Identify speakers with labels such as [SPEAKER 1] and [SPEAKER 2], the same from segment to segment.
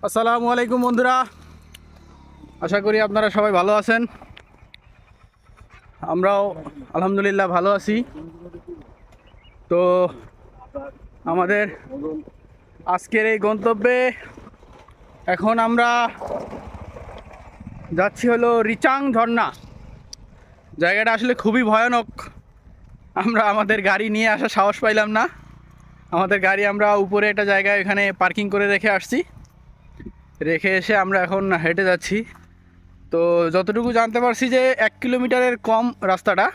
[SPEAKER 1] আসসালামু আলাইকুম বন্ধুরা, আশা করি আপনারা সবাই ভালো আছেন। আমরাও আলহামদুলিল্লাহ ভালো আছি। তো আমাদের আজকের এই গন্তব্যে এখন আমরা যাচ্ছি হলো রিচাং ঝর্ণা। জায়গাটা আসলে খুবই ভয়ানক। আমরা আমাদের গাড়ি নিয়ে আসার সাহস পাইলাম না। আমাদের গাড়ি আমরা উপরে একটা জায়গায় এখানে পার্কিং করে রেখে আসছি। রেখে এসে আমরা এখন হেঁটে যাচ্ছি। তো যতটুকু জানতে পারছি যে 1 কিলোমিটারের কম রাস্তাটা।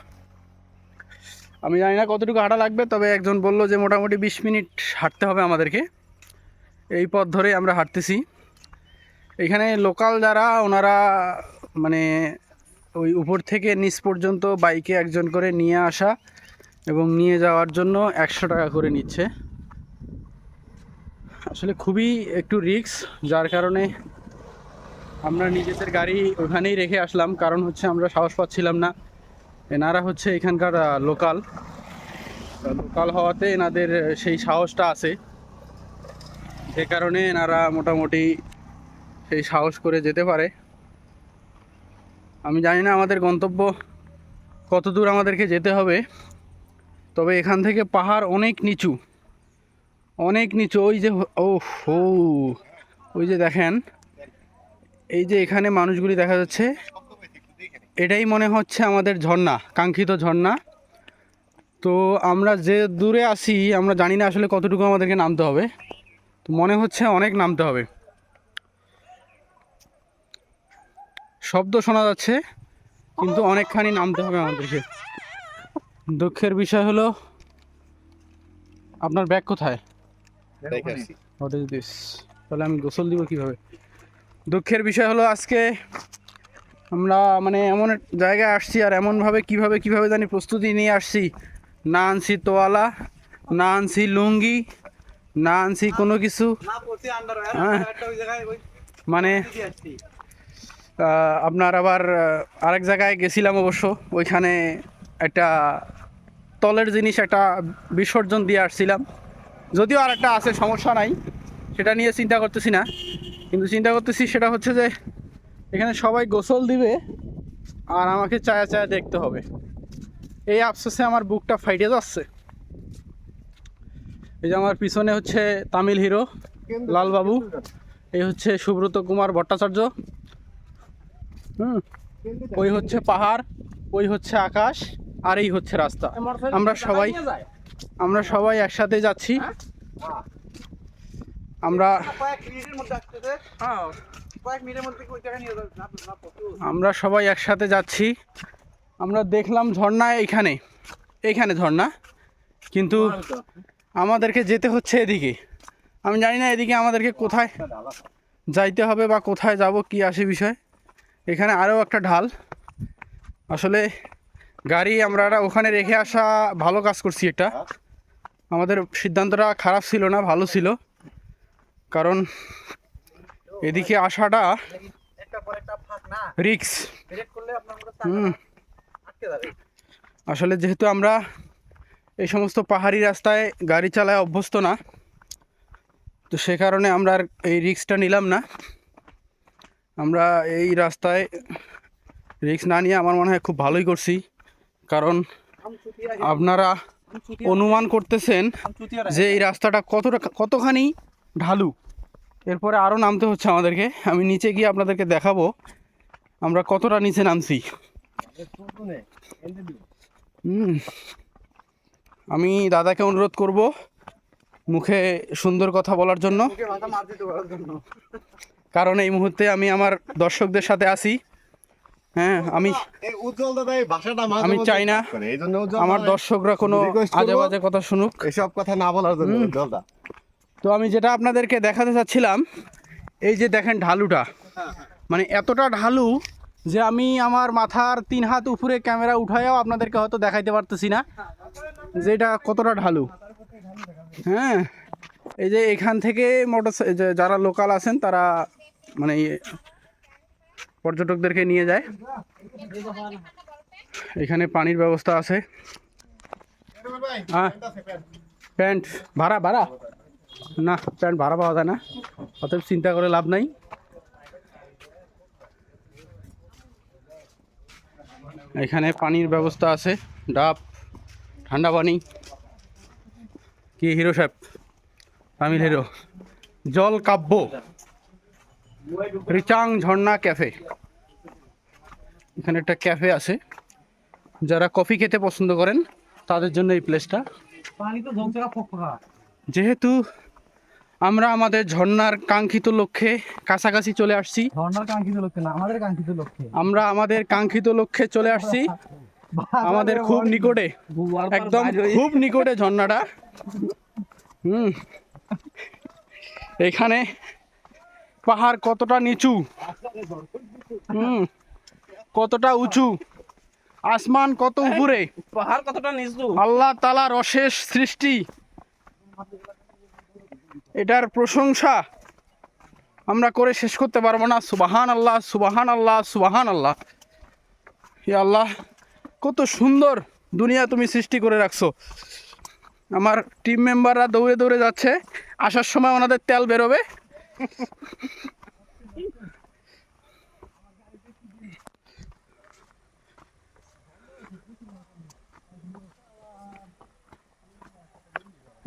[SPEAKER 1] আমি জানি না কতটুকু হাঁটা লাগবে, তবে একজন বলল যে মোটামুটি 20 মিনিট হাঁটতে হবে আমাদেরকে। এই পথ ধরে আমরা হাঁটতেছি। এখানে লোকাল যারা ওনারা মানে ওই উপর থেকে নিচ পর্যন্ত বাইকে একজন করে নিয়ে আসা এবং নিয়ে যাওয়ার জন্য 100 টাকা করে নিচ্ছে। আসলে খুবই একটু রিস্ক, যার কারণে আমরা নিজেদের গাড়ি ওখানেই রেখে আসলাম। কারণ হচ্ছে আমরা সাহস পাচ্ছিলাম না। এনারা হচ্ছে এখানকার লোকাল হওয়াতে এনাদের সেই সাহসটা আছে, যে কারণে এনারা মোটামুটি সেই সাহস করে যেতে পারে। আমি জানি না আমাদের গন্তব্য কত দূর আমাদেরকে যেতে হবে, তবে এখান থেকে পাহাড় অনেক নিচু, অনেক নিচু। ওই যে ওই যে দেখেন, এই যে এখানে মানুষগুলি দেখা যাচ্ছে, এটাই মনে হচ্ছে আমাদের ঝর্ণা, কাঙ্ক্ষিত ঝর্ণা। তো আমরা যে দূরে আসি আমরা জানি না আসলে কতটুকু আমাদেরকে নামতে হবে। তো মনে হচ্ছে অনেক নামতে হবে। শব্দ শোনা যাচ্ছে কিন্তু অনেকখানি নামতে হবে আমাদেরকে। দুঃখের বিষয় হলো, আপনার ব্যাগ কোথায়? What is this? তাহলে আমি গোসল দিব কিভাবে? দুঃখের বিষয় হলো আজকে আমরা মানে এমন জায়গায় আসছি আর এমনভাবে কিভাবে জানি প্রস্তুতি নিয়ে আসছি। না আনছি তোয়ালা, না আনছি লুঙ্গি, না আনছি কোনো কিছু। মানে আপনার আবার আরেক জায়গায় গেছিলাম অবশ্য, ওইখানে একটা তলের জিনিস একটা বিসর্জন দিয়ে আসছিলাম। যদিও আর একটা আছে, সমস্যা নাই, সেটা নিয়ে চিন্তা করতেছি না। কিন্তু চিন্তা করতেছি সেটা হচ্ছে যে এখানে সবাই গোসল দিবে আর আমাকে চায়া চায়া দেখতে হবে। এই আফসোসে আমার বুকটা ফাইটে যাচ্ছে। এই যে আমার পিছনে হচ্ছে তামিল হিরো লালবাবু, এই হচ্ছে সুব্রত কুমার ভট্টাচার্য। ওই হচ্ছে পাহাড়, ওই হচ্ছে আকাশ, আর এই হচ্ছে রাস্তা। আমরা সবাই একসাথে যাচ্ছি। আমরা সবাই একসাথে যাচ্ছি। আমরা দেখলাম ঝর্ণা এইখানে ঝর্ণা, কিন্তু আমাদেরকে যেতে হচ্ছে এদিকে। আমি জানি না এদিকে আমাদেরকে কোথায় যাইতে হবে বা কোথায় যাব, কি আসে বিষয়। এখানে আরও একটা ঢাল। আসলে গাড়ি আমরা ওখানে রেখে আসা ভালো কাজ করছি। এটা আমাদের সিদ্ধান্তটা খারাপ ছিল না, ভালো ছিল। কারণ এদিকে আসাটা রিস্ক। আসলে যেহেতু আমরা এই সমস্ত পাহাড়ি রাস্তায় গাড়ি চালায় অভ্যস্ত না, তো সে কারণে আমরা আর এই রিস্কটা নিলাম না। আমরা এই রাস্তায় রিস্ক না নিয়ে আমার মনে হয় খুব ভালোই করছি। কারণ আপনারা অনুমান করতেছেন যে এই রাস্তাটা কতখানি ঢালু। এরপরে আরও নামতে হচ্ছে আমাদেরকে। আমি নিচে গিয়ে আপনাদেরকে দেখাবো আমরা কতটা নিচে নামছি। আমি দাদাকে অনুরোধ করব মুখে সুন্দর কথা বলার জন্য, কারণ এই মুহূর্তে আমি আমার দর্শকদের সাথে আছি। হ্যাঁ, আমি চাই না আমার দর্শকরা কোনো আজে বাজে কথা শুনুক,
[SPEAKER 2] এসব কথা না বলার জন্য।
[SPEAKER 1] তো আমি যেটা আপনাদেরকে দেখাতে চাচ্ছিলাম, এই যে দেখেন ঢালুটা, মানে এতটা ঢালু যে আমি আমার মাথার 3 হাত উপরে ক্যামেরা উঠায়ও আপনাদেরকে হয়তো দেখাইতে পারতেছি না যে এটা কতটা ঢালু। হ্যাঁ, এই যে এখান থেকে যারা লোকাল আছেন তারা মানে পর্যটকদেরকে নিয়ে যায়। এখানে পানির ব্যবস্থা আছে। হ্যাঁ, প্যান্ট ভাড়া না, প্যান্ট ভাড়া পাওয়া যায় না। অতএব চিন্তা করে লাভ নাই। এখানে পানির ব্যবস্থা আছে, ডাব, ঠান্ডা পানি। কি হিরো সাহেব, তামিল হিরো। জল কাব্য, রিচাং ঝর্ণা ক্যাফে। এখানে একটা ক্যাফে আছে, যারা কফি খেতে পছন্দ করেন তাদের জন্য এই প্লেসটা। যেহেতু আমরা আমাদের ঝর্ণার কাঙ্ক্ষিত লক্ষ্যে কাছাকাছি চলে আসছি,
[SPEAKER 2] ঝর্ণার কাঙ্ক্ষিত লক্ষ্যে না, আমাদের কাঙ্ক্ষিত লক্ষ্যে
[SPEAKER 1] আমরা আমাদের কাঙ্ক্ষিত লক্ষ্যে চলে আসছি। আমাদের খুব নিকটে, একদম খুব নিকটে ঝর্ণাটা। এখানে পাহাড় কতটা নিচু, কতটা উঁচু, আসমান কত উপরে,
[SPEAKER 2] পাহাড় কতটা নিচু,
[SPEAKER 1] আল্লাহ তাআলার অশেষ সৃষ্টি, এটার প্রশংসা আমরা করে শেষ করতে পারবো না। সুবহান আল্লাহ, সুবহান আল্লাহ, সুবহান আল্লাহ। হে আল্লাহ, কত সুন্দর দুনিয়া তুমি সৃষ্টি করে রাখছো। আমার টিম মেম্বাররা দৌড়ে দৌড়ে যাচ্ছে, আসার সময় ওনাদের তেল বেরোবে।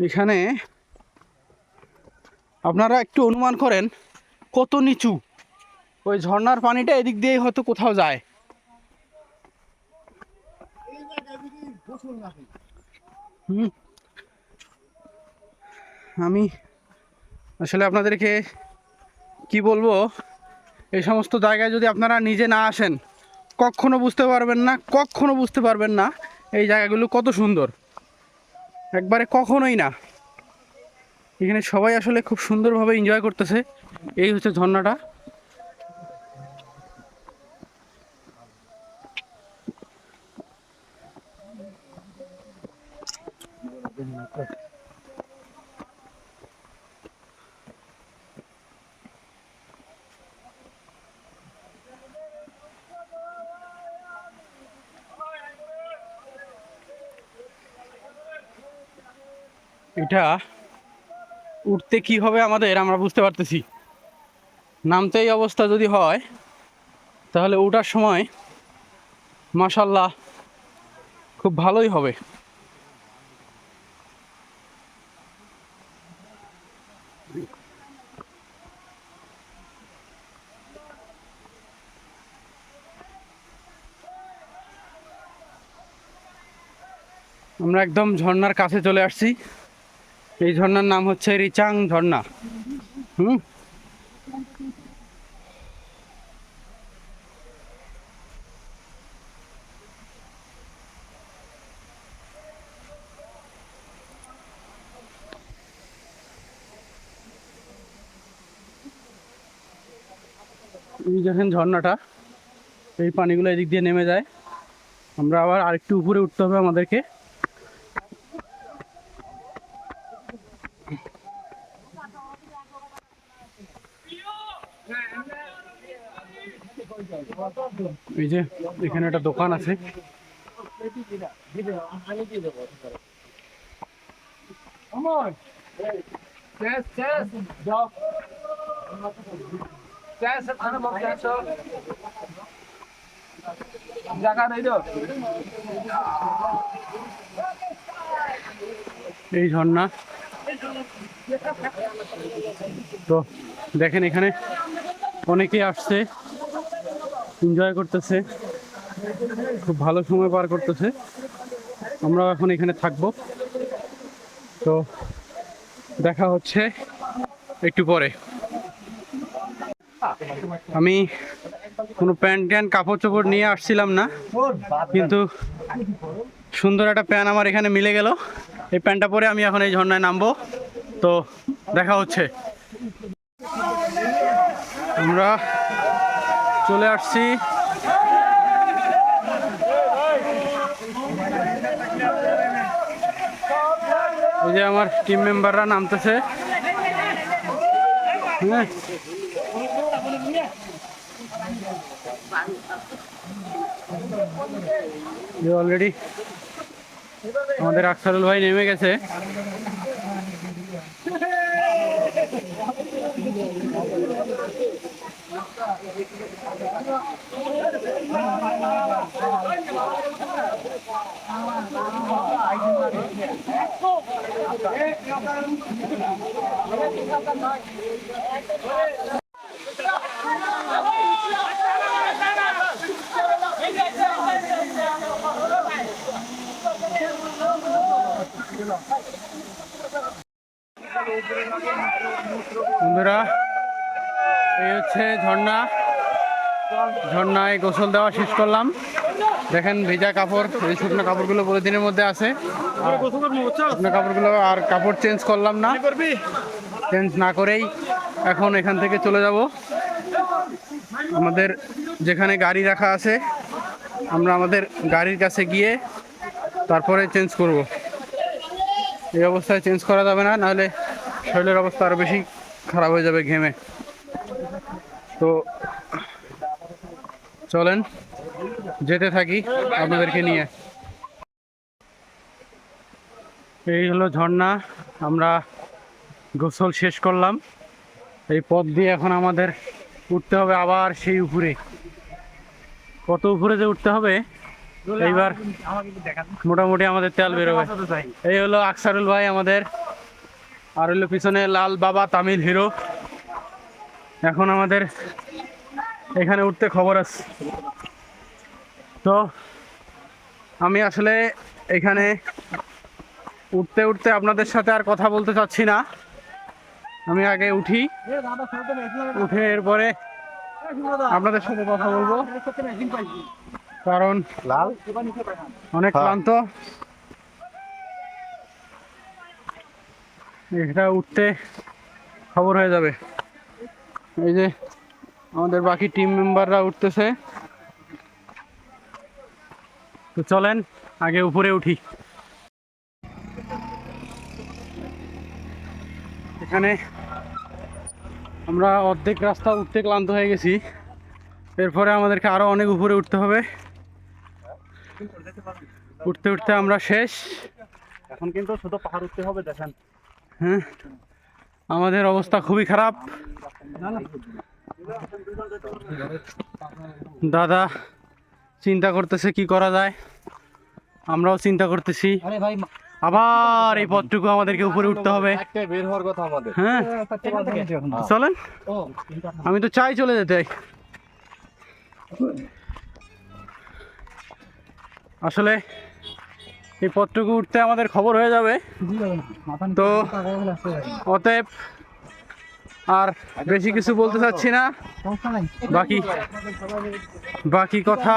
[SPEAKER 1] এখানে আপনারা একটু অনুমান করেন কত নিচু। ওই ঝর্ণার পানিটা এদিক দিয়েই হয়তো কোথাও যায়। আমি আসলে আপনাদেরকে কি বলবো, এই সমস্ত জায়গায় যদি আপনারা নিজে না আসেন কখনো বুঝতে পারবেন না, কখনো বুঝতে পারবেন না এই জায়গাগুলো কত সুন্দর। একবারে কখনোই না। এখানে সবাই আসলে খুব সুন্দরভাবে এনজয় করতেছে। এই হচ্ছে ঝর্ণাটা। এটা উঠতে কি হবে আমাদের আমরা বুঝতে পারতেছি, নামতে এই অবস্থা যদি হয় তাহলে ওঠার সময় মাশাআল্লাহ খুব ভালোই হবে। আমরা একদম ঝর্ণার কাছে চলে আসছি। এই ঝর্ণার নাম হচ্ছে রিচাং ঝর্ণা। এই দেখেন ঝর্ণাটা, এই পানিগুলো এদিক দিয়ে নেমে যায়। আমরা আবার আরেকটু উপরে উঠতে হবে আমাদেরকে। এই যে এখানে একটা দোকান আছে। এই ঝর্ণা তো দেখেন, এখানে অনেকেই আসছে, এনজয় করতেছে, খুব ভালো সময় পার করতেছে। আমরাও এখন এখানে থাকবো। তো দেখা হচ্ছে একটু পরে। আমি কোনো প্যান্ট ট্যান্ট কাপড় চোপড় নিয়ে আসছিলাম না, কিন্তু সুন্দর একটা প্যান্ট আমার এখানে মিলে গেল। এই প্যান্টটা পরে আমি এখন এই ঝর্ণায় নামবো। তো দেখা হচ্ছে। আমরা চলে আসছি। এই যে আমার টিম মেম্বাররা নামতেছে। হ্যাঁ, অলরেডি আমাদের আখতারুল ভাই নেমে গেছে। বন্ধুরা, এই হচ্ছে ঝর্ণা। ঝর্ণায় গোসল দেওয়া শেষ করলাম। দেখেন ভেজা কাপড়, এই শুকনো কাপড়গুলো পলিথিনের মধ্যে আছে। শুকনো কাপড়গুলো আর কাপড় চেঞ্জ করলাম না, চেঞ্জ না করেই এখন এখান থেকে চলে যাব আমাদের যেখানে গাড়ি রাখা আছে। আমরা আমাদের গাড়ির কাছে গিয়ে তারপরে চেঞ্জ করব। এই অবস্থায় চেঞ্জ করা যাবে না, নাহলে শরীরের অবস্থা আরও বেশি খারাপ হয়ে যাবে ঘেমে। তো চলেন যেতে থাকি আপনাদেরকে নিয়ে। এই হলো ঝর্ণা। আমরা গোসল শেষ করলাম। এই পথ দিয়ে এখন আমাদের উঠতে হবে আবার সেই উপরে। কত উপরে যে উঠতে হবে এইবার মোটামুটি আমাদের তেল বেরোবে। এই হলো আকসারুল ভাই আমাদের, আর হলো পিছনে লাল বাবা তামিল হিরো। এখন আমাদের এখানে উঠতে খবর আছে। তো আমি আসলে এখানে উঠতে উঠতে আপনাদের সাথে আর কথা বলতে চাচ্ছি না। আমি আগে উঠি, উঠে এরপরে আপনাদের সাথে কথা বলবো, কারণ অনেক ক্লান্ত। এটা উঠতে খবর হয়ে যাবে। এই যে আমাদের বাকি টিম মেম্বাররা উঠতেছে। তো চলেন আগে উপরে উঠি। এখানে আমরা অর্ধেক রাস্তা উঠতে ক্লান্ত হয়ে গেছি। এরপরে আমাদেরকে আরো অনেক উপরে উঠতে হবে। উঠতে উঠতে আমরা শেষ।
[SPEAKER 2] এখন কিন্তু শুধু পাহাড় উঠতে হবে, দেখেন।
[SPEAKER 1] হ্যাঁ, আমাদের অবস্থা খুবই খারাপ। দাদা চিন্তা করতেছে কি করা যায়, আমরাও চিন্তা করতেছি। আবার এই পথটুকু আমাদেরকে উপরে উঠতে হবে।
[SPEAKER 2] বের হওয়ার কথা আমাদের।
[SPEAKER 1] হ্যাঁ চলেন, আমি তো চাই চলে যেতে। আসলে এই পথটুকু উঠতে আমাদের খবর হয়ে যাবে। তো অতএব আর বেশি কিছু বলতে চাচ্ছি না। বাকি কথা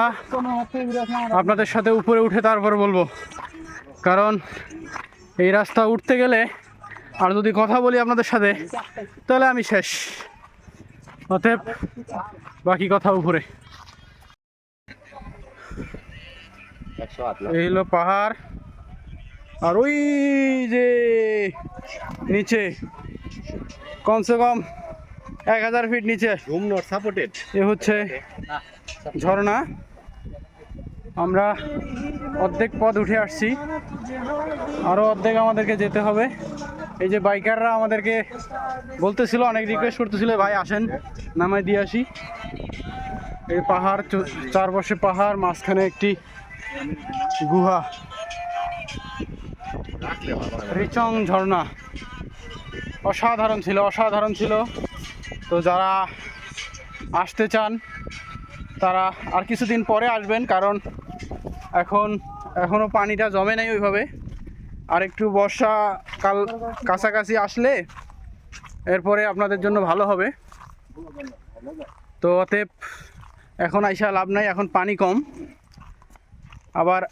[SPEAKER 1] আপনাদের সাথে উপরে উঠে তারপর বলবো, কারণ এই রাস্তা উঠতে গেলে আর যদি কথা বলি আপনাদের সাথে তাহলে আমি শেষ। অতএব বাকি কথা উপরে। এই হলো পাহাড়, আর ওই যে নিচে কমসে কম 1000 ফিট নিচে এ হচ্ছে ঝর্ণা। আমরা অর্ধেক পথ উঠে আসছি, আরও অর্ধেক আমাদেরকে যেতে হবে। এই যে বাইকাররা আমাদেরকে বলতেছিল, অনেক রিকোয়েস্ট করতেছিল, ভাই আসেন নামাই দিয়ে আসি। এই পাহাড়, চারপাশে পাহাড়, মাঝখানে একটি গুহা, রিচং ঝর্ণা। অসাধারণ ছিল, অসাধারণ ছিল। তো যারা আসতে চান তারা আর কিছুদিন পরে আসবেন, কারণ এখনও পানিটা জমে নাই ওইভাবে। আর একটু বর্ষাকাল কাছাকাছি আসলে এরপরে আপনাদের জন্য ভালো হবে। তো অতএব এখন আইসা লাভ নাই, এখন পানি কম। আবার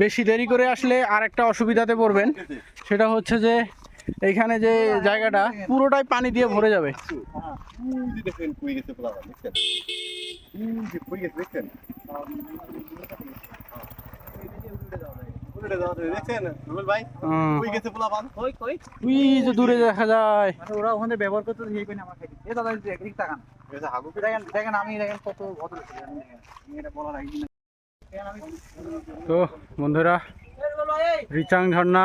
[SPEAKER 1] বেশি দেরি করে আসলে আর একটা অসুবিধাতে পড়বেন, সেটা হচ্ছে যে এইখানে যে জায়গাটা পুরোটাই পানি দিয়ে ভরে যাবে। দূরে দেখা যায়,
[SPEAKER 2] ওরা ওখানে ব্যবহার করতে দেখেন আমি দেখেন কত ভদ্র এটা বলার আগে।
[SPEAKER 1] তো বন্ধুরা, রিচাং ঝর্ণা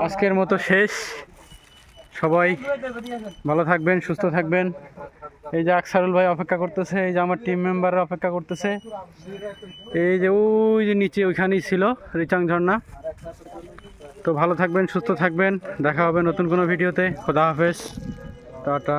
[SPEAKER 1] আজকের মতো শেষ। সবাই ভালো থাকবেন, সুস্থ থাকবেন। এই যে আকসারুল ভাই অপেক্ষা করতেছে, এই যে আমার টিম মেম্বাররা অপেক্ষা করতেছে। এই যে ওই যে নিচে ওইখানেই ছিল রিচাং ঝর্ণা। তো ভালো থাকবেন, সুস্থ থাকবেন, দেখা হবে নতুন কোনো ভিডিওতে। খোদা হাফেজ, টাটা।